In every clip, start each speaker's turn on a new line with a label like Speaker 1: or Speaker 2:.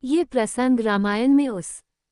Speaker 1: ये प्रसंग रामायण में उस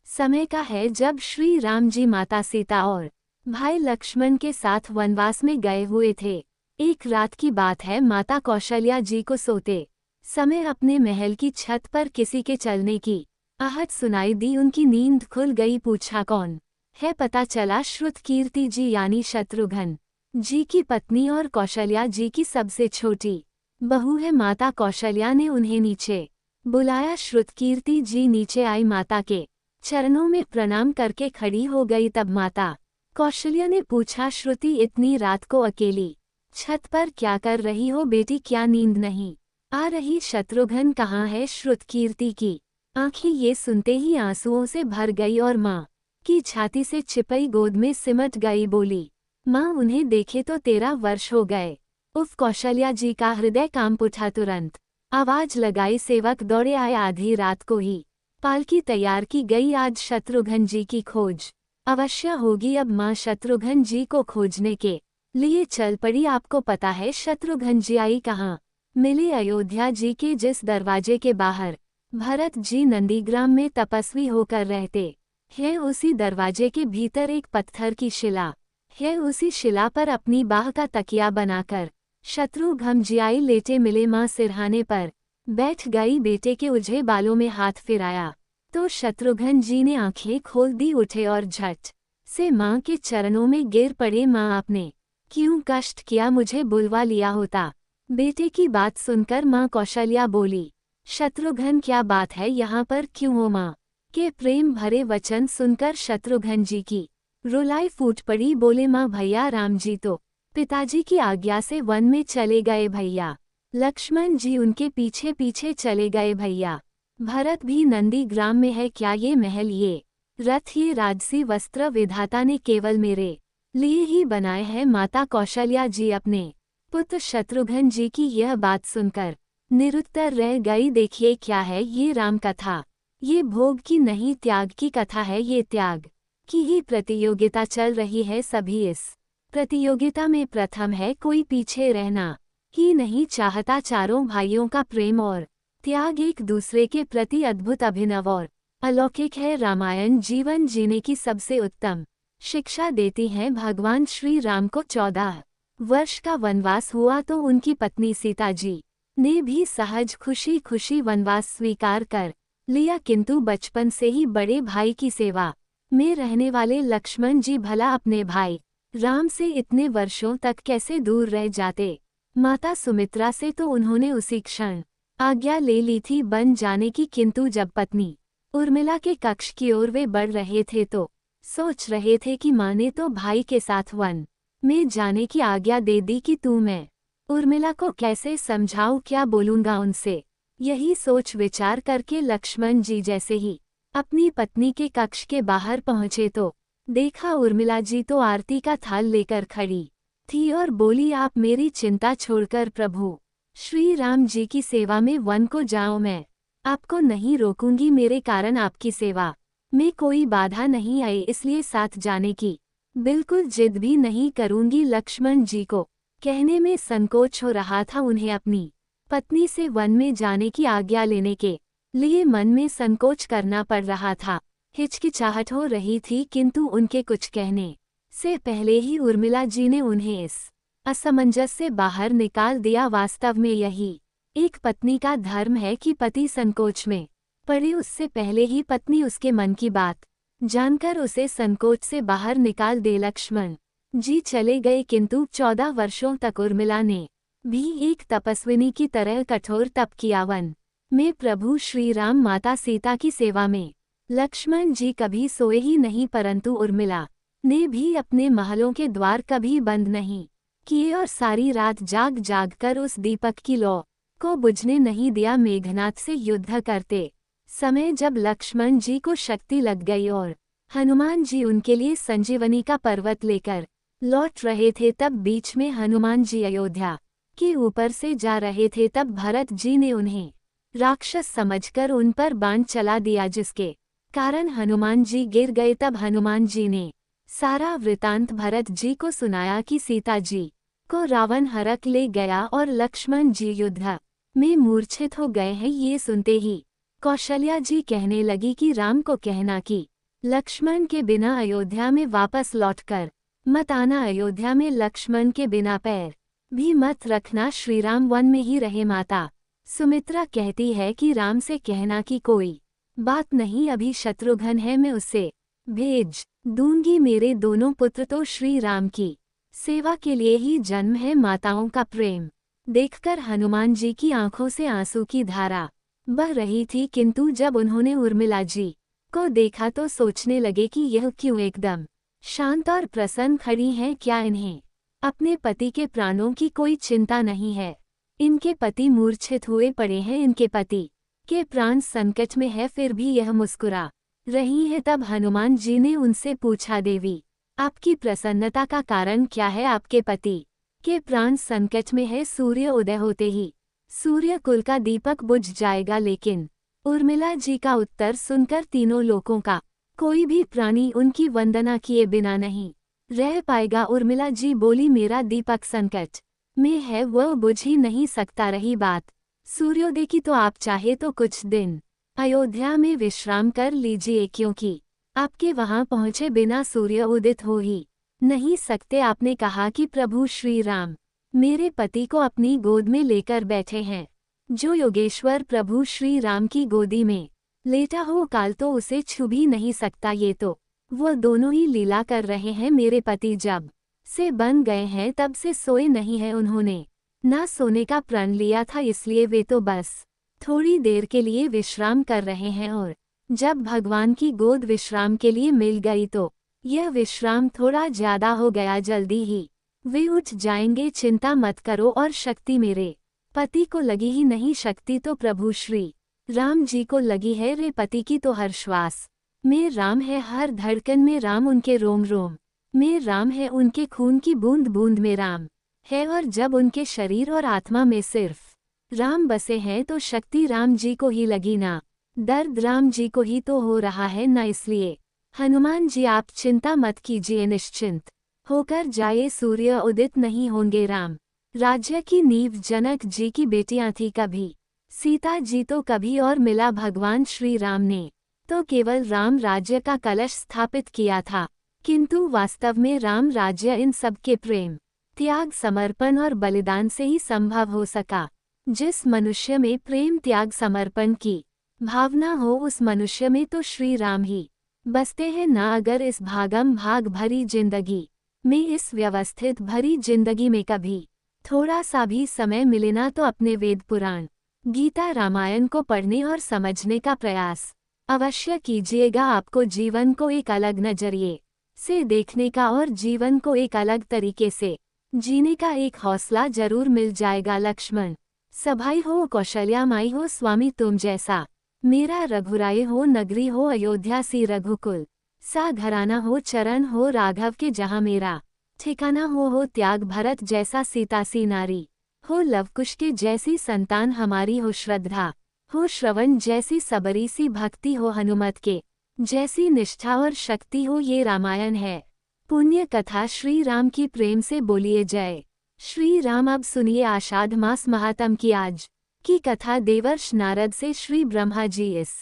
Speaker 1: समय का है जब श्री राम जी माता सीता और भाई लक्ष्मण के साथ वनवास में गए हुए थे। एक रात की बात है, माता कौशल्या जी को सोते समय अपने महल की छत पर किसी के चलने की आहट सुनाई दी। उनकी नींद खुल गई। पूछा कौन है, पता चला श्रुतकीर्ति जी यानी शत्रुघ्न जी की पत्नी और कौशल्या जी की सबसे छोटी बहू है। माता कौशल्या ने उन्हें नीचे बुलाया। श्रुतकीर्ति जी नीचे आई, माता के चरणों में प्रणाम करके खड़ी हो गई। तब माता कौशल्या ने पूछा, श्रुति इतनी रात को अकेली छत पर क्या कर रही हो बेटी, क्या नींद नहीं आ रही? शत्रुघ्न कहाँ है? श्रुतकीर्ति की आंखें ये सुनते ही आंसुओं से भर गई और माँ की छाती से चिपई गोद में सिमट गई। बोली, माँ उन्हें देखे तो 13 वर्ष हो गए। उफ! कौशल्या जी का हृदय कांप उठा। तुरंत आवाज लगाई, सेवक दौड़े आए। आधी रात को ही पालकी तैयार की गई। आज शत्रुघ्न जी की खोज अवश्य होगी। अब माँ शत्रुघ्न जी को खोजने के लिए चल पड़ी। आपको पता है शत्रुघ्न जी आई कहाँ मिले? अयोध्या जी के जिस दरवाजे के बाहर भरत जी नंदीग्राम में तपस्वी होकर रहते हैं, उसी दरवाजे के भीतर एक पत्थर की शिला है। उसी शिला पर अपनी बाह का तकिया बनाकर शत्रुघ्न जी आई लेटे मिले। माँ सिरहाने पर बैठ गई, बेटे के उलझे बालों में हाथ फिराया तो शत्रुघ्न जी ने आंखें खोल दी। उठे और झट से माँ के चरणों में गिर पड़े। माँ आपने क्यों कष्ट किया, मुझे बुलवा लिया होता। बेटे की बात सुनकर माँ कौशल्या बोली, शत्रुघ्न क्या बात है, यहाँ पर क्यों हो? माँ के प्रेम भरे वचन सुनकर शत्रुघ्न जी की रुलाई फूट पड़ी। बोले, माँ भैया राम जी तो पिताजी की आज्ञा से वन में चले गए भैया। लक्ष्मण जी उनके पीछे पीछे चले गए भैया। भरत भी नंदीग्राम में है। क्या ये महल, ये रथ, ये राजसी वस्त्र विधाता ने केवल मेरे लिए ही बनाए हैं? माता कौशल्या जी अपने पुत्र शत्रुघ्न जी की यह बात सुनकर निरुत्तर रह गई। देखिए क्या है ये राम कथा, ये भोग की नहीं त्याग की कथा है। ये त्याग की ही प्रतियोगिता चल रही है। सभी इस प्रतियोगिता में प्रथम है, कोई पीछे रहना ही नहीं चाहता। चारों भाइयों का प्रेम और त्याग एक दूसरे के प्रति अद्भुत, अभिनव और अलौकिक है। रामायण जीवन जीने की सबसे उत्तम शिक्षा देती है। भगवान श्री राम को 14 वर्ष का वनवास हुआ तो उनकी पत्नी सीता जी ने भी सहज खुशी खुशी वनवास स्वीकार कर लिया, किंतु बचपन से ही बड़े भाई की सेवा में रहने वाले लक्ष्मण जी भला अपने भाई राम से इतने वर्षों तक कैसे दूर रह जाते? माता सुमित्रा से तो उन्होंने उसी क्षण आज्ञा ले ली थी बन जाने की, किंतु जब पत्नी उर्मिला के कक्ष की ओर वे बढ़ रहे थे तो सोच रहे थे कि माँ ने तो भाई के साथ वन में जाने की आज्ञा दे दी कि तू मैं उर्मिला को कैसे समझाऊं, क्या बोलूंगा उनसे? यही सोच विचार करके लक्ष्मण जी जैसे ही अपनी पत्नी के कक्ष के बाहर पहुंचे तो देखा उर्मिला जी तो आरती का थाल लेकर खड़ी थी और बोली, आप मेरी चिंता छोड़कर प्रभु श्री राम जी की सेवा में वन को जाओ। मैं आपको नहीं रोकूंगी, मेरे कारण आपकी सेवा में कोई बाधा नहीं आई, इसलिए साथ जाने की बिल्कुल जिद भी नहीं करूंगी। लक्ष्मण जी को कहने में संकोच हो रहा था। उन्हें अपनी पत्नी से वन में जाने की आज्ञा लेने के लिए मन में संकोच करना पड़ रहा था, हिचकिचाहट हो रही थी, किंतु उनके कुछ कहने से पहले ही उर्मिला जी ने उन्हें इस असमंजस से बाहर निकाल दिया। वास्तव में यही एक पत्नी का धर्म है कि पति संकोच में पड़े उससे पहले ही पत्नी उसके मन की बात जानकर उसे संकोच से बाहर निकाल दे। लक्ष्मण जी चले गए, किंतु 14 वर्षों तक उर्मिला ने भी एक तपस्विनी की तरह कठोर तप किया वन में प्रभु श्री राम माता सीता की सेवा में। लक्ष्मण जी कभी सोए ही नहीं, परंतु उर्मिला ने भी अपने महलों के द्वार कभी बंद नहीं किए और सारी रात जाग जाग कर उस दीपक की लौ को बुझने नहीं दिया। मेघनाथ से युद्ध करते समय जब लक्ष्मण जी को शक्ति लग गई और हनुमान जी उनके लिए संजीवनी का पर्वत लेकर लौट रहे थे, तब बीच में हनुमान जी अयोध्या के ऊपर से जा रहे थे। तब भरत जी ने उन्हें राक्षस समझकर उन पर बाण चला दिया, जिसके कारण हनुमान जी गिर गए। तब हनुमान जी ने सारा वृतांत भरत जी को सुनाया कि सीता जी को रावण हरक ले गया और लक्ष्मण जी युद्ध में मूर्छित हो गए हैं। ये सुनते ही कौशल्या जी कहने लगी कि राम को कहना कि लक्ष्मण के बिना अयोध्या में वापस लौटकर मत आना, अयोध्या में लक्ष्मण के बिना पैर भी मत रखना, श्री राम वन में ही रहे। माता सुमित्रा कहती है कि राम से कहना कि कोई बात नहीं, अभी शत्रुघ्न है, मैं उससे भेज दूंगी। मेरे दोनों पुत्र तो श्री राम की सेवा के लिए ही जन्म है। माताओं का प्रेम देखकर हनुमान जी की आंखों से आंसू की धारा बह रही थी, किंतु जब उन्होंने उर्मिला जी को देखा तो सोचने लगे कि यह क्यों एकदम शांत और प्रसन्न खड़ी हैं, क्या इन्हें अपने पति के प्राणों की कोई चिंता नहीं है? इनके पति मूर्छित हुए पड़े हैं, इनके पति के प्राण संकट में है, फिर भी यह मुस्कुरा रही है। तब हनुमान जी ने उनसे पूछा, देवी आपकी प्रसन्नता का कारण क्या है? आपके पति के प्राण संकट में है, सूर्य उदय होते ही सूर्य कुल का दीपक बुझ जाएगा। लेकिन उर्मिला जी का उत्तर सुनकर तीनों लोकों का कोई भी प्राणी उनकी वंदना किए बिना नहीं रह पाएगा। उर्मिला जी बोली, मेरा दीपक संकट में है, वह बुझ ही नहीं सकता। रही बात सूर्योदय की, तो आप चाहे तो कुछ दिन अयोध्या में विश्राम कर लीजिए, क्योंकि आपके वहां पहुंचे बिना सूर्य उदित हो ही नहीं सकते। आपने कहा कि प्रभु श्री राम मेरे पति को अपनी गोद में लेकर बैठे हैं। जो योगेश्वर प्रभु श्री राम की गोदी में लेटा हो, काल तो उसे छू भी नहीं सकता। ये तो वो दोनों ही लीला कर रहे हैं। मेरे पति जब से बन गए हैं तब से सोए नहीं है, उन्होंने ना सोने का प्रण लिया था, इसलिए वे तो बस थोड़ी देर के लिए विश्राम कर रहे हैं। और जब भगवान की गोद विश्राम के लिए मिल गई तो यह विश्राम थोड़ा ज्यादा हो गया, जल्दी ही वे उठ जाएंगे, चिंता मत करो। और शक्ति मेरे पति को लगी ही नहीं, शक्ति तो प्रभु श्री राम जी को लगी है। रे पति की तो हर श्वास में राम है, हर धड़कन में राम, उनके रोम रोम में राम है, उनके खून की बूंद बूंद में राम है। और जब उनके शरीर और आत्मा में सिर्फ राम बसे हैं तो शक्ति राम जी को ही लगी ना, दर्द राम जी को ही तो हो रहा है ना। इसलिए हनुमान जी आप चिंता मत कीजिए, निश्चिंत होकर जाए, सूर्य उदित नहीं होंगे। राम राज्य की नींव जनक जी की बेटियां थी कभी, सीता जी तो कभी, और मिला भगवान श्री राम ने तो केवल राम राज्य का कलश स्थापित किया था, किंतु वास्तव में राम राज्य इन सबके प्रेम, त्याग, समर्पण और बलिदान से ही संभव हो सका। जिस मनुष्य में प्रेम, त्याग, समर्पण की भावना हो, उस मनुष्य में तो श्री राम ही बसते हैं ना। अगर इस भागम भाग भरी जिंदगी में, इस व्यवस्थित भरी जिंदगी में कभी थोड़ा सा भी समय मिले ना, तो अपने वेद पुराण, गीता, रामायण को पढ़ने और समझने का प्रयास अवश्य कीजिएगा। आपको जीवन को एक अलग नजरिए से देखने का और जीवन को एक अलग तरीके से जीने का एक हौसला जरूर मिल जाएगा। लक्ष्मण सभाई हो, कौशल्या माई हो, स्वामी तुम जैसा मेरा रघुराय हो, नगरी हो अयोध्या सी, रघुकुल सा घराना हो, चरण हो राघव के जहाँ मेरा ठिकाना हो त्याग भरत जैसा सीता सी नारी हो, लवकुश के जैसी संतान हमारी हो, श्रद्धा हो श्रवण जैसी सबरी सी भक्ति हो, हनुमत के जैसी निष्ठा और शक्ति हो। ये रामायण है, पुण्य कथा श्री राम की, प्रेम से बोलिए जय श्री राम। अब सुनिए आषाढ़ मास महात्म की आज की कथा। देवर्ष नारद से श्री ब्रह्मा जी इस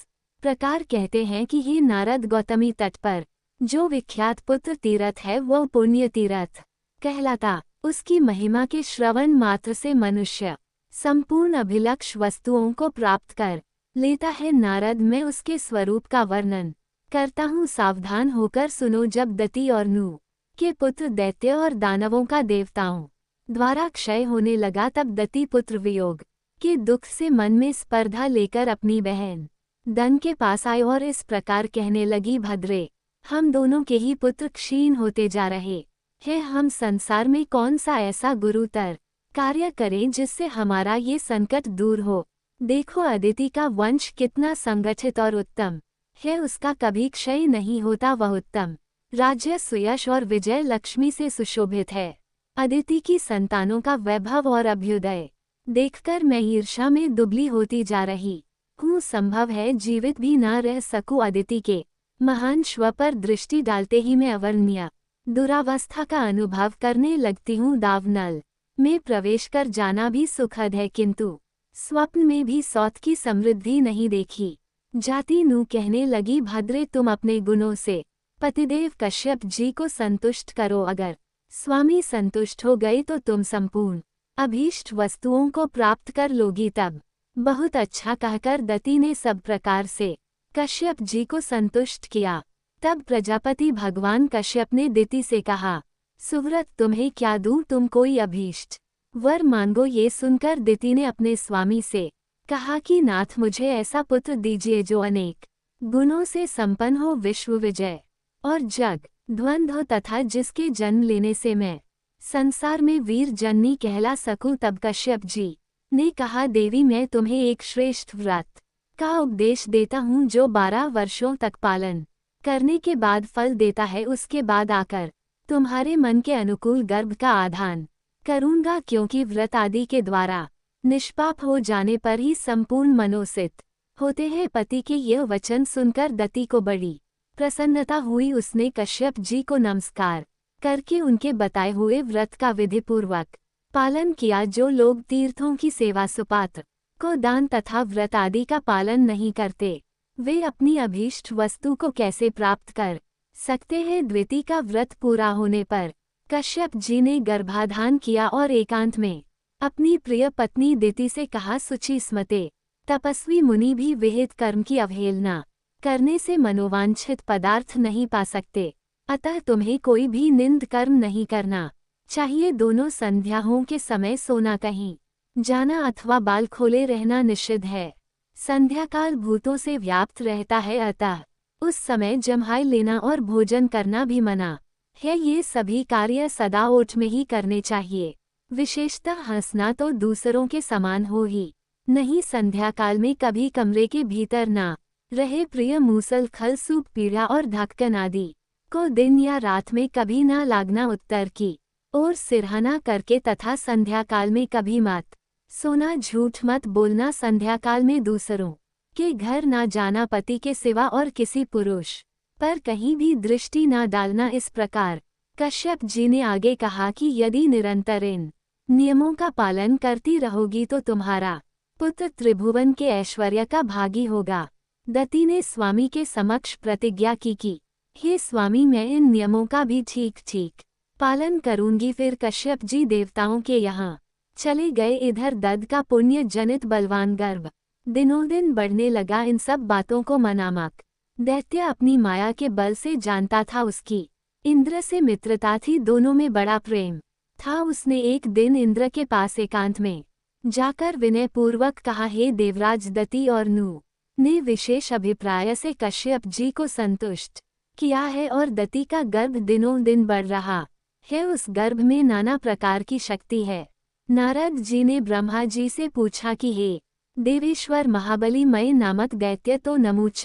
Speaker 1: प्रकार कहते हैं कि हे नारद, गौतमी तट पर जो विख्यात पुत्र तीर्थ है वह पुण्य तीर्थ कहलाता। उसकी महिमा के श्रवण मात्र से मनुष्य संपूर्ण अभिलक्ष वस्तुओं को प्राप्त कर लेता है। नारद, मैं उसके स्वरूप का वर्णन करता हूँ, सावधान होकर सुनो। जब दति और नू के पुत्र दैत्य और दानवों का देवताओं द्वारा क्षय होने लगा, तब दति पुत्र वियोग के दुख से मन में स्पर्धा लेकर अपनी बहन दन के पास आए और इस प्रकार कहने लगी, भद्रे, हम दोनों के ही पुत्र क्षीण होते जा रहे हैं। हम संसार में कौन सा ऐसा गुरुतर कार्य करें जिससे हमारा ये संकट दूर हो। देखो अदिति का वंश कितना संगठित और उत्तम है, उसका कभी क्षय नहीं होता, वह उत्तम राज्य, सुयश और विजय लक्ष्मी से सुशोभित है। अदिति की संतानों का वैभव और अभ्युदय देखकर मैं ईर्ष्या में दुबली होती जा रही हूँ, संभव है जीवित भी न रह सकूँ। अदिति के महान श्व पर दृष्टि डालते ही मैं अवर्णनीय दुरावस्था का अनुभव करने लगती हूँ। दावनल में प्रवेश कर जाना भी सुखद है, किंतु स्वप्न में भी सौत की समृद्धि नहीं देखी। जाति नू कहने लगी, भद्रे तुम अपने गुणों से पतिदेव कश्यप जी को संतुष्ट करो, अगर स्वामी संतुष्ट हो गए तो तुम संपूर्ण अभीष्ट वस्तुओं को प्राप्त कर लोगी। तब बहुत अच्छा कहकर दती ने सब प्रकार से कश्यप जी को संतुष्ट किया। तब प्रजापति भगवान कश्यप ने दिति से कहा, सुव्रत तुम्हें क्या दूं, तुम कोई अभीष्ट वर मांगो। ये सुनकर दिति ने अपने स्वामी से कहा कि नाथ मुझे ऐसा पुत्र दीजिए जो अनेक गुणों से संपन्न हो, विश्व विजय और जग ध्वंद हो, तथा जिसके जन्म लेने से मैं संसार में वीर जननी कहला सकूं। तब कश्यप जी ने कहा, देवी मैं तुम्हें एक श्रेष्ठ व्रत का उपदेश देता हूँ जो 12 वर्षों तक पालन करने के बाद फल देता है। उसके बाद आकर तुम्हारे मन के अनुकूल गर्भ का आधान करूँगा, क्योंकि व्रत आदि के द्वारा निष्पाप हो जाने पर ही संपूर्ण मनोसित होते हैं। पति के यह वचन सुनकर दति को बड़ी प्रसन्नता हुई। उसने कश्यप जी को नमस्कार करके उनके बताए हुए व्रत का विधिपूर्वक पालन किया। जो लोग तीर्थों की सेवा, सुपात्र को दान तथा व्रत आदि का पालन नहीं करते, वे अपनी अभीष्ट वस्तु को कैसे प्राप्त कर सकते हैं। द्वितीय का व्रत पूरा होने पर कश्यप जी ने गर्भाधान किया और एकांत में अपनी प्रिय पत्नी दिति से कहा, सुचि स्मते तपस्वी मुनि भी विहित कर्म की अवहेलना करने से मनोवांछित पदार्थ नहीं पा सकते, अतः तुम्हें कोई भी निंद कर्म नहीं करना चाहिए। दोनों संध्याओं के समय सोना, कहीं जाना अथवा बाल खोले रहना निषिद्ध है। संध्या काल भूतों से व्याप्त रहता है, अतः उस समय जम्हाई लेना और भोजन करना भी मना है। ये सभी कार्य सदा ओठ में ही करने चाहिए। विशेषतः हंसना तो दूसरों के समान हो ही नहीं। संध्या काल में कभी कमरे के भीतर ना रहे। प्रिय मूसल, खल, सूप, पीड़ा और ढक्कन आदि को दिन या रात में कभी ना लागना। उत्तर की ओर सिरहाना करके तथा संध्या काल में कभी मत सोना। झूठ मत बोलना। संध्या काल में दूसरों के घर ना जाना। पति के सिवा और किसी पुरुष पर कहीं भी दृष्टि ना डालना। इस प्रकार कश्यप जी ने आगे कहा कि यदि निरंतर इन नियमों का पालन करती रहोगी तो तुम्हारा पुत्र त्रिभुवन के ऐश्वर्य का भागी होगा। दति ने स्वामी के समक्ष प्रतिज्ञा की कि हे स्वामी, मैं इन नियमों का भी ठीक ठीक पालन करूंगी। फिर कश्यप जी देवताओं के यहाँ चले गए। इधर दद का पुण्य जनित बलवान गर्भ दिनों दिन बढ़ने लगा। इन सब बातों को मनामक दैत्य अपनी माया के बल से जानता था। उसकी इंद्र से मित्रता थी, दोनों में बड़ा प्रेम था। उसने एक दिन इंद्र के पास एकांत में जाकर विनय पूर्वक कहा, हे देवराज, दति और नू ने विशेष अभिप्राय से कश्यप जी को संतुष्ट किया है और दति का गर्भ दिनों दिन बढ़ रहा है। उस गर्भ में नाना प्रकार की शक्ति है। नारद जी ने ब्रह्मा जी से पूछा कि हे देवेश्वर, महाबली मय नामक दैत्य तो नमुच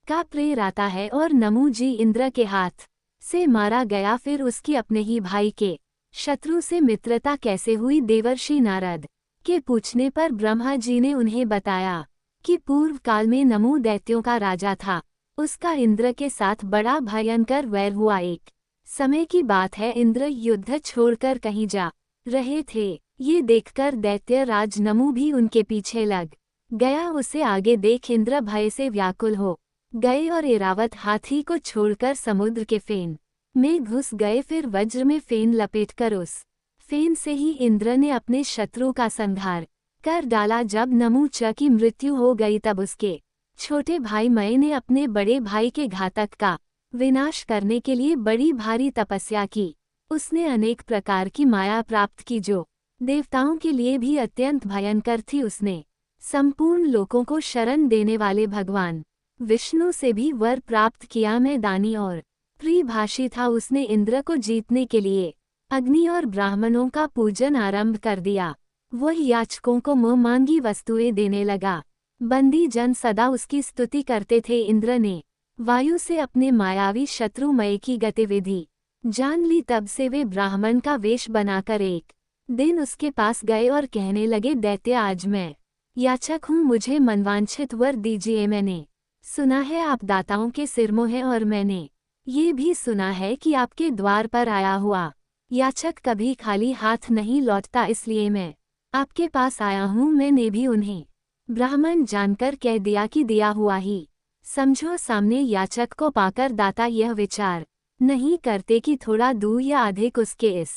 Speaker 1: का प्रेराता है और नमु जी इंद्र के हाथ से मारा गया। फिर उसकी अपने ही भाई के शत्रु से मित्रता कैसे हुई। देवर्षि नारद के पूछने पर ब्रह्मा जी ने उन्हें बताया कि पूर्व काल में नमु दैत्यों का राजा था। उसका इंद्र के साथ बड़ा भयंकर वैर हुआ। एक समय की बात है, इंद्र युद्ध छोड़कर कहीं जा रहे थे। ये देखकर दैत्य राज नमु भी उनके पीछे लग गया। उसे आगे देख इंद्र भय से व्याकुल हो गए और ऐरावत हाथी को छोड़कर समुद्र के फेन में घुस गए। फिर वज्र में फेन लपेटकर उस फेन से ही इंद्र ने अपने शत्रु का संहार कर डाला। जब नमुच की मृत्यु हो गई तब उसके छोटे भाई मय ने अपने बड़े भाई के घातक का विनाश करने के लिए बड़ी भारी तपस्या की। उसने अनेक प्रकार की माया प्राप्त की जो देवताओं के लिए भी अत्यंत भयंकर थी। उसने संपूर्ण लोकों को शरण देने वाले भगवान विष्णु से भी वर प्राप्त किया। मैं दानी और प्रियभाषी था। उसने इंद्र को जीतने के लिए अग्नि और ब्राह्मणों का पूजन आरंभ कर दिया। वह याचकों को मुँह मांगी वस्तुएं देने लगा। बंदी जन सदा उसकी स्तुति करते थे। इंद्र ने वायु से अपने मायावी शत्रुमय की गतिविधि जान ली। तब से वे ब्राह्मण का वेश बनाकर एक दिन उसके पास गए और कहने लगे, दैत्य, आज मैं याचक हूँ, मुझे मनवांछित वर दीजिए। मैंने सुना है आप दाताओं के सिरमों हैं और मैंने ये भी सुना है कि आपके द्वार पर आया हुआ याचक कभी खाली हाथ नहीं लौटता, इसलिए मैं आपके पास आया हूँ। मैंने भी उन्हें ब्राह्मण जानकर कह दिया कि दिया हुआ ही समझो सामने याचक को पाकर दाता यह विचार नहीं करते कि थोड़ा दूर या अधिक उसके। इस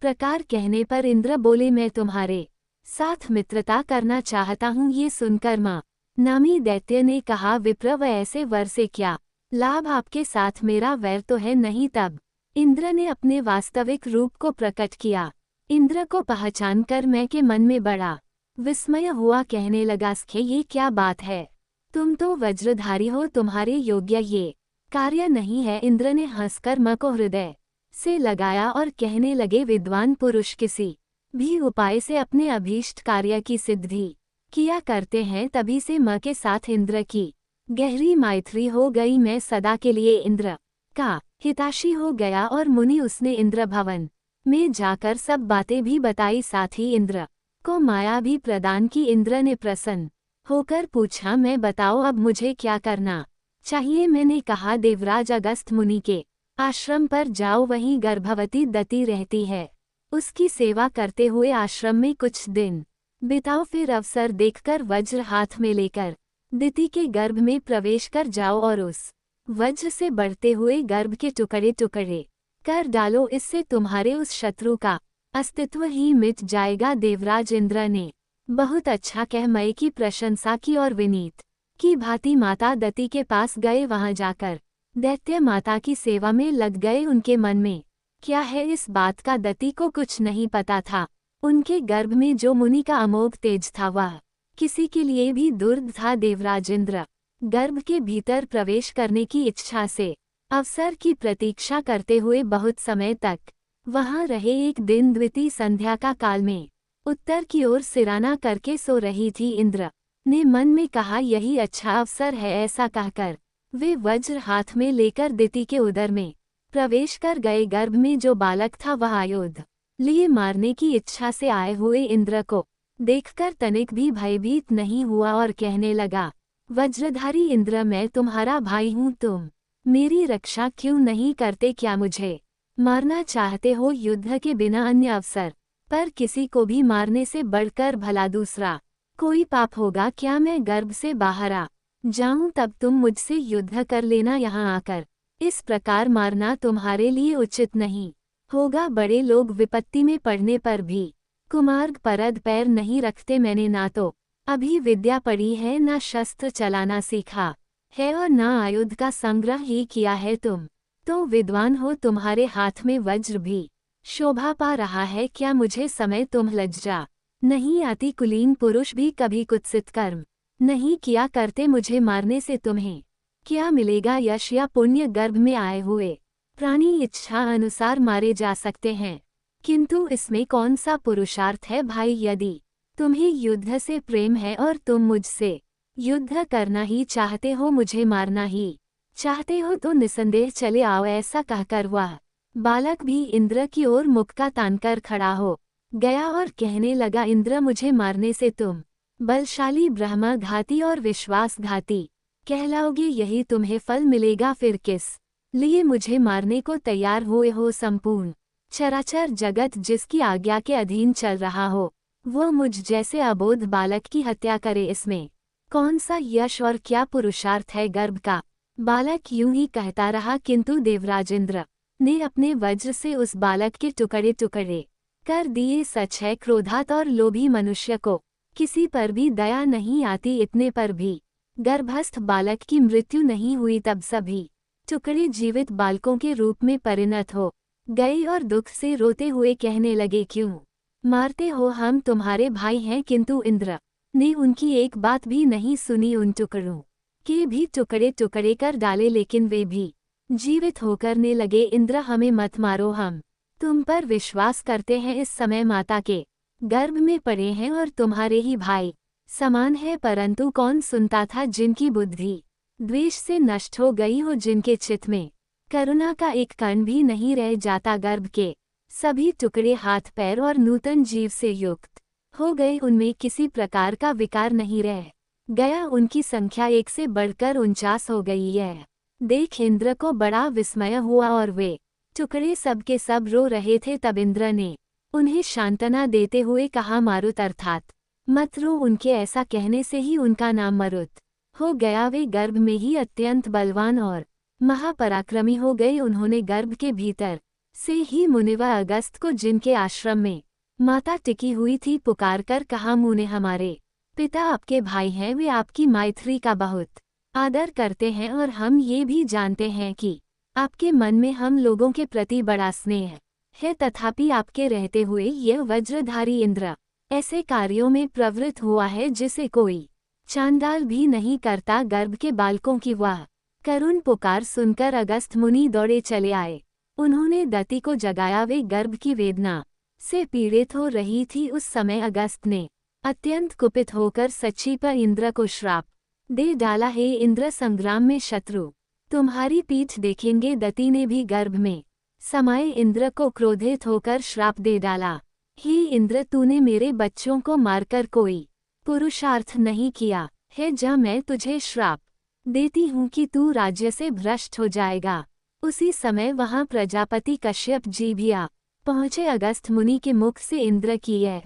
Speaker 1: प्रकार कहने पर इंद्र बोले, मैं तुम्हारे साथ मित्रता करना चाहता हूँ। ये सुनकर माँ नामी दैत्य ने कहा, विप्र ऐसे वर से क्या लाभ, आपके साथ मेरा वैर तो है नहीं। तब इंद्र ने अपने वास्तविक रूप को प्रकट किया। इंद्र को पहचान कर मैं के मन में बड़ा विस्मय हुआ, कहने लगा, सखे ये क्या बात है, तुम तो वज्रधारी हो, तुम्हारे योग्य ये कार्य नहीं है। इंद्र ने हंसकर माँ को हृदय से लगाया और कहने लगे, विद्वान पुरुष किसी भी उपाय से अपने अभीष्ट कार्य की सिद्धि किया करते हैं, तभी से माँ के साथ इंद्र की गहरी मैत्री हो गई। मैं सदा के लिए इंद्र का हिताशी हो गया और मुनि उसने इंद्र भवन में जाकर सब बातें भी बताई, साथ ही इंद्र को माया भी प्रदान की। इंद्र ने प्रसन्न होकर पूछा, मैं बताओ अब मुझे क्या करना चाहिए। मैंने कहा, देवराज अगस्त्य मुनि के आश्रम पर जाओ, वहीं गर्भवती दति रहती है, उसकी सेवा करते हुए आश्रम में कुछ दिन बिताओ। फिर अवसर देखकर वज्र हाथ में लेकर दिति के गर्भ में प्रवेश कर जाओ और उस वज्र से बढ़ते हुए गर्भ के टुकड़े टुकड़े कर डालो, इससे तुम्हारे उस शत्रु का अस्तित्व ही मिट जाएगा। देवराज इंद्र ने बहुत अच्छा कह मय की प्रशंसा की और विनीत की भांति माता दति के पास गए। वहां जाकर दैत्य माता की सेवा में लग गए। उनके मन में क्या है इस बात का दति को कुछ नहीं पता था। उनके गर्भ में जो मुनि का अमोघ तेज था वह किसी के लिए भी दुर्लभ था। देवराज इंद्र गर्भ के भीतर प्रवेश करने की इच्छा से अवसर की प्रतीक्षा करते हुए बहुत समय तक वहां रहे। एक दिन द्वितीय संध्या का काल में उत्तर की ओर सिराना करके सो रही थी। इंद्र ने मन में कहा, यही अच्छा अवसर है। ऐसा कहकर वे वज्र हाथ में लेकर दिति के उदर में प्रवेश कर गए। गर्भ में जो बालक था वह आयुध लिए मारने की इच्छा से आए हुए इंद्र को देखकर तनिक भी भयभीत नहीं हुआ और कहने लगा, वज्रधारी इंद्र, मैं तुम्हारा भाई हूँ, तुम मेरी रक्षा क्यों नहीं करते? क्या मुझे मारना चाहते हो? युद्ध के बिना अन्य अवसर पर किसी को भी मारने से बढ़कर भला दूसरा कोई पाप होगा क्या? मैं गर्भ से बाहर आ जाऊं तब तुम मुझसे युद्ध कर लेना। यहाँ आकर इस प्रकार मारना तुम्हारे लिए उचित नहीं होगा। बड़े लोग विपत्ति में पड़ने पर भी कुमार्ग परद पैर नहीं रखते। मैंने ना तो अभी विद्या पढ़ी है, ना शस्त्र चलाना सीखा है और ना आयुध का संग्रह ही किया है। तुम तो विद्वान हो, तुम्हारे हाथ में वज्र भी शोभा पा रहा है। क्या मुझे समय तुम लज्जा नहीं आती? कुलीन पुरुष भी कभी कुत्सित कर्म नहीं किया करते। मुझे मारने से तुम्हें क्या मिलेगा? यश या पुण्य? गर्भ में आए हुए प्राणी इच्छा अनुसार मारे जा सकते हैं, किंतु इसमें कौन सा पुरुषार्थ है भाई? यदि तुम्हें युद्ध से प्रेम है और तुम मुझसे युद्ध करना ही चाहते हो, मुझे मारना ही चाहते हो, तो निसंदेह चले आओ। ऐसा कहकर वह बालक भी इंद्र की ओर मुख का तानकर खड़ा हो गया और कहने लगा, इंद्र, मुझे मारने से तुम बलशाली ब्रह्मघाती और विश्वासघाती कहलाओगे, यही तुम्हें फल मिलेगा। फिर किस लिए मुझे मारने को तैयार हुए हो? संपूर्ण चराचर जगत जिसकी आज्ञा के अधीन चल रहा हो, वो मुझ जैसे अबोध बालक की हत्या करे, इसमें कौन सा यश और क्या पुरुषार्थ है? गर्भ का बालक यूं ही कहता रहा, किंतु देवराज इंद्र ने अपने वज्र से उस बालक के टुकड़े टुकड़े कर दिए। सच है, क्रोधात और लोभी मनुष्य को किसी पर भी दया नहीं आती। इतने पर भी गर्भस्थ बालक की मृत्यु नहीं हुई। तब सभी टुकड़े जीवित बालकों के रूप में परिणत हो गए और दुख से रोते हुए कहने लगे, क्यों मारते हो? हम तुम्हारे भाई हैं। किंतु इंद्र ने उनकी एक बात भी नहीं सुनी। उन टुकड़ों के भी टुकड़े टुकड़े कर डाले, लेकिन वे भी जीवित होकर ने लगे, इंद्र, हमें मत मारो, हम तुम पर विश्वास करते हैं। इस समय माता के गर्भ में पड़े हैं और तुम्हारे ही भाई समान है। परंतु कौन सुनता था? जिनकी बुद्धि द्वेष से नष्ट हो गई हो, जिनके चित्त में करुणा का एक कण भी नहीं रह जाता। गर्भ के सभी टुकड़े हाथ पैर और नूतन जीव से युक्त हो गए, उनमें किसी प्रकार का विकार नहीं रह गया। उनकी संख्या 1 से बढ़कर 49 हो गई है। देख इंद्र को बड़ा विस्मय हुआ और वे टुकड़े सब के सब रो रहे थे। तब इंद्र ने उन्हें सांत्वना देते हुए कहा, मारुत अर्थात मत रो। उनके ऐसा कहने से ही उनका नाम मरुत हो गया। वे गर्भ में ही अत्यंत बलवान और महापराक्रमी हो गए। उन्होंने गर्भ के भीतर से ही मुनिवर अगस्त को, जिनके आश्रम में माता टिकी हुई थी, पुकारकर कहा, मुने, हमारे पिता आपके भाई हैं, वे आपकी मैत्री का बहुत आदर करते हैं और हम ये भी जानते हैं कि आपके मन में हम लोगों के प्रति बड़ा स्नेह है। तथापि आपके रहते हुए यह वज्रधारी इंद्र ऐसे कार्यों में प्रवृत्त हुआ है जिसे कोई चांडाल भी नहीं करता। गर्भ के बालकों की वह करुण पुकार सुनकर अगस्त मुनि दौड़े चले आए। उन्होंने दति को जगाया। वे गर्भ की वेदना से पीड़ित हो रही थी। उस समय अगस्त ने अत्यंत कुपित होकर सचिव इंद्र को श्राप दे डाला, हे इंद्र, संग्राम में शत्रु तुम्हारी पीठ देखेंगे। दति ने भी गर्भ में समाये इंद्र को क्रोधित होकर श्राप दे डाला, हे इंद्र, तूने मेरे बच्चों को मारकर कोई पुरुषार्थ नहीं किया है। जा, मैं तुझे श्राप देती हूँ कि तू राज्य से भ्रष्ट हो जाएगा। उसी समय वहां प्रजापति कश्यप जी भी आ पहुँचे। अगस्त मुनि के मुख से इंद्र की यह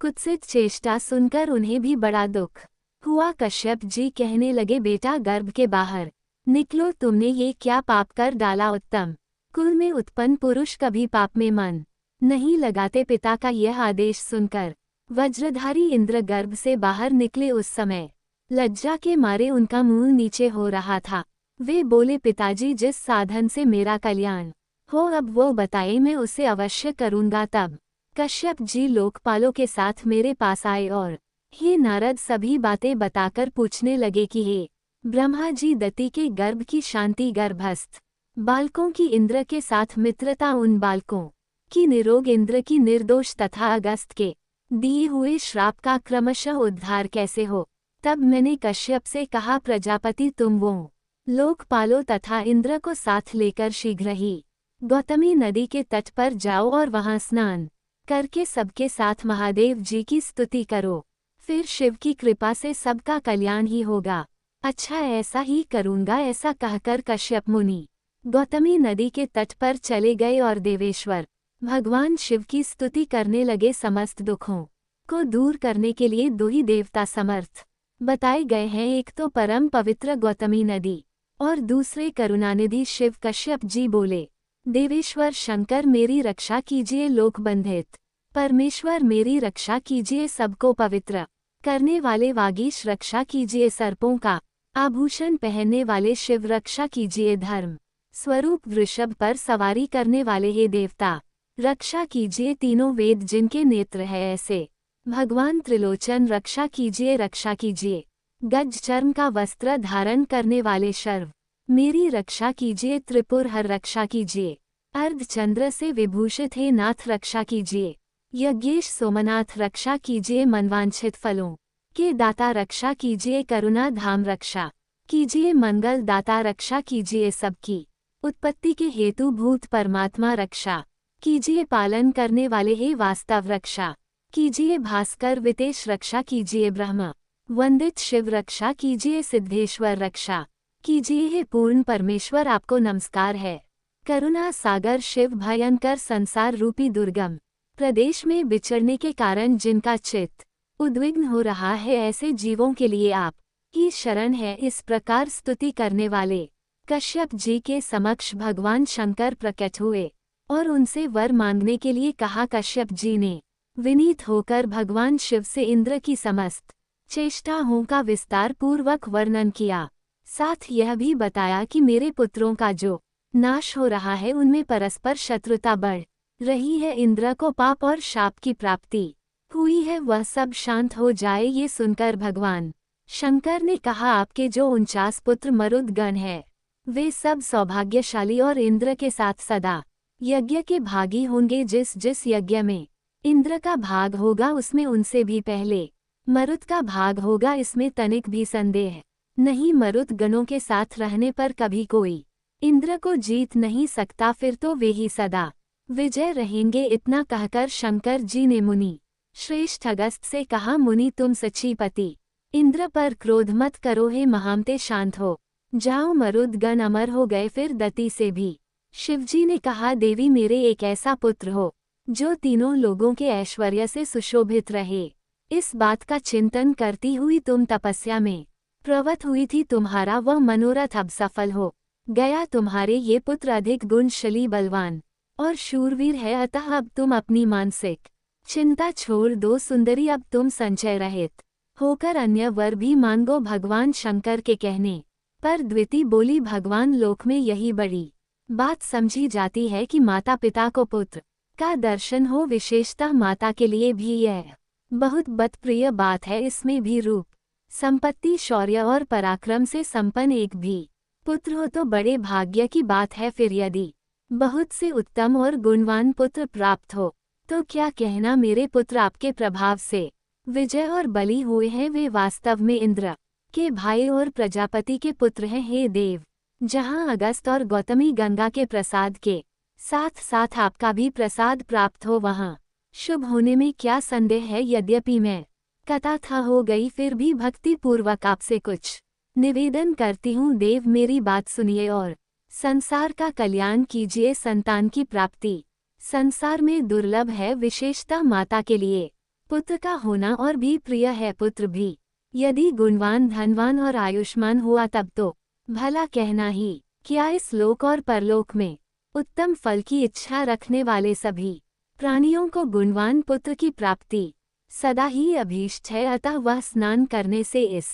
Speaker 1: कुत्सित चेष्टा सुनकर उन्हें भी बड़ा दुख हुआ। कश्यप जी कहने लगे, बेटा, गर्भ के बाहर निकलो, तुमने ये क्या पाप कर डाला। उत्तम कुल में उत्पन्न पुरुष कभी पाप में मन नहीं लगाते। पिता का यह आदेश सुनकर वज्रधारी इंद्र गर्भ से बाहर निकले। उस समय लज्जा के मारे उनका मुंह नीचे हो रहा था। वे बोले, पिताजी, जिस साधन से मेरा कल्याण हो अब वो बताए, मैं उसे अवश्य करूँगा। तब कश्यप जी लोकपालों के साथ मेरे पास आए और हे नारद, सभी बातें बताकर पूछने लगे कि हे ब्रह्मा जी, दति के गर्भ की शांति, गर्भस्थ बालकों की इंद्र के साथ मित्रता, उन बालकों की निरोग, इंद्र की निर्दोष तथा अगस्त के दिए हुए श्राप का क्रमशः उद्धार कैसे हो। तब मैंने कश्यप से कहा, प्रजापति, तुम वो लोकपालों तथा इंद्र को साथ लेकर शीघ्र ही गौतमी नदी के तट पर जाओ और वहां स्नान करके सबके साथ महादेव जी की स्तुति करो। फिर शिव की कृपा से सबका कल्याण ही होगा। अच्छा, ऐसा ही करूँगा। ऐसा कहकर कश्यप मुनि गौतमी नदी के तट पर चले गए और देवेश्वर भगवान शिव की स्तुति करने लगे। समस्त दुखों को दूर करने के लिए दो ही देवता समर्थ बताए गए हैं, एक तो परम पवित्र गौतमी नदी और दूसरे करुणानिधि शिव। कश्यप जी बोले, देवेश्वर शंकर, मेरी रक्षा कीजिए। लोकबंधित परमेश्वर, मेरी रक्षा कीजिए। सबको पवित्र करने वाले वागीश, रक्षा कीजिए। सर्पों का आभूषण पहनने वाले शिव, रक्षा कीजिए। धर्म स्वरूप वृषभ पर सवारी करने वाले हे देवता, रक्षा कीजिए। तीनों वेद जिनके नेत्र है ऐसे भगवान त्रिलोचन, रक्षा कीजिए, रक्षा कीजिए। गज चर्म का वस्त्र धारण करने वाले शर्व, मेरी रक्षा कीजिए। त्रिपुर हर, रक्षा कीजिए। अर्धचंद्र से विभूषित हे नाथ, रक्षा कीजिए। यज्ञेश सोमनाथ, रक्षा कीजिए। मनवांछित फलों के दाता, रक्षा कीजिए। करुणा धाम, रक्षा कीजिए। मंगल दाता, रक्षा कीजिए। सबकी उत्पत्ति के हेतु भूत परमात्मा, रक्षा कीजिए। पालन करने वाले हे वास्तव, रक्षा कीजिए। भास्कर वितेश, रक्षा कीजिए। ब्रह्म वंदित शिव, रक्षा कीजिए। सिद्धेश्वर, रक्षा कीजिए। हे पूर्ण परमेश्वर, आपको नमस्कार है। करुणा सागर शिव, भयंकर संसार रूपी दुर्गम प्रदेश में विचरने के कारण जिनका चित्त उद्विग्न हो रहा है, ऐसे जीवों के लिए आप ही शरण है। इस प्रकार स्तुति करने वाले कश्यप जी के समक्ष भगवान शंकर प्रकट हुए और उनसे वर मांगने के लिए कहा। कश्यप जी ने विनीत होकर भगवान शिव से इंद्र की समस्त चेष्टाओं का विस्तार पूर्वक वर्णन किया। साथ यह भी बताया कि मेरे पुत्रों का जो नाश हो रहा है, उनमें परस्पर शत्रुता बढ़ रही है। इंद्र को पाप और शाप की प्राप्ति हुई है, वह सब शांत हो जाए। ये सुनकर भगवान शंकर ने कहा, आपके जो 49 पुत्र मरुदगण हैं, वे सब सौभाग्यशाली और इंद्र के साथ सदा यज्ञ के भागी होंगे। जिस जिस यज्ञ में इंद्र का भाग होगा, उसमें उनसे भी पहले मरुत का भाग होगा। इसमें तनिक भी संदेह नहीं। मरुत गणों के साथ रहने पर कभी कोई इंद्र को जीत नहीं सकता, फिर तो वे ही सदा विजय रहेंगे। इतना कहकर शंकर जी ने मुनि श्रेष्ठ अगस्त से कहा, मुनि, तुम सचीपति इंद्र पर क्रोध मत करो। हे महामते, शांत हो जाओ। मरुदगण अमर हो गए। फिर दति से भी शिवजी ने कहा, देवी, मेरे एक ऐसा पुत्र हो जो तीनों लोगों के ऐश्वर्य से सुशोभित रहे। इस बात का चिंतन करती हुई तुम तपस्या में प्रवत हुई थी तुम्हारा वह मनोरथ अब सफल हो गया तुम्हारे ये पुत्र अधिक गुणशाली बलवान और शूरवीर है, अतः अब तुम अपनी मानसिक चिंता छोड़ दो सुंदरी, अब तुम संचय रहित होकर अन्य वर भी मांगो भगवान शंकर के कहने पर द्विती बोली भगवान लोक में यही बड़ी बात समझी जाती है कि माता पिता को पुत्र का दर्शन हो, विशेषतः माता के लिए भी यह बहुत बतप्रिय बात है। इसमें भी रूप संपत्ति शौर्य और पराक्रम से संपन्न एक भी पुत्र हो तो बड़े भाग्य की बात है, फिर यदि बहुत से उत्तम और गुणवान पुत्र प्राप्त हो तो क्या कहना, मेरे पुत्र आपके प्रभाव से विजय और बली हुए हैं, वे वास्तव में इंद्र के भाई और प्रजापति के पुत्र हैं। हे देव, जहाँ अगस्त और गौतमी गंगा के प्रसाद के साथ साथ आपका भी प्रसाद प्राप्त हो वहाँ शुभ होने में क्या संदेह है। यद्यपि मैं कथा हो गई फिर भी भक्ति पूर्वक आपसे कुछ निवेदन करती हूँ। देव मेरी बात सुनिए और संसार का कल्याण कीजिए। संतान की प्राप्ति संसार में दुर्लभ है, विशेषतः माता के लिए पुत्र का होना और भी प्रिय है। पुत्र भी यदि गुणवान धनवान और आयुष्मान हुआ तब तो भला कहना ही क्या, इस लोक और परलोक में उत्तम फल की इच्छा रखने वाले सभी प्राणियों को गुणवान पुत्र की प्राप्ति सदा ही अभीष्ट है, अतः वह स्नान करने से इस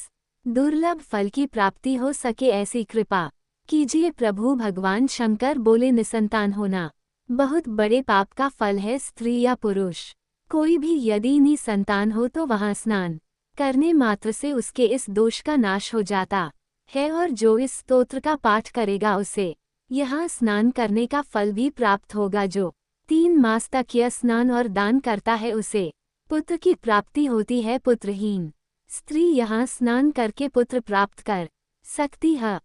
Speaker 1: दुर्लभ फल की प्राप्ति हो सके ऐसी कृपा कीजिए प्रभु। भगवान शंकर बोले निसंतान होना बहुत बड़े पाप का फल है। स्त्री या पुरुष कोई भी यदि निसंतान हो तो वहाँ स्नान करने मात्र से उसके इस दोष का नाश हो जाता है और जो इस स्तोत्र का पाठ करेगा उसे यहाँ स्नान करने का फल भी प्राप्त होगा। जो 3 मास तक यह स्नान और दान करता है उसे पुत्र की प्राप्ति होती है। पुत्रहीन स्त्री यहाँ स्नान करके पुत्र प्राप्त कर सकती है।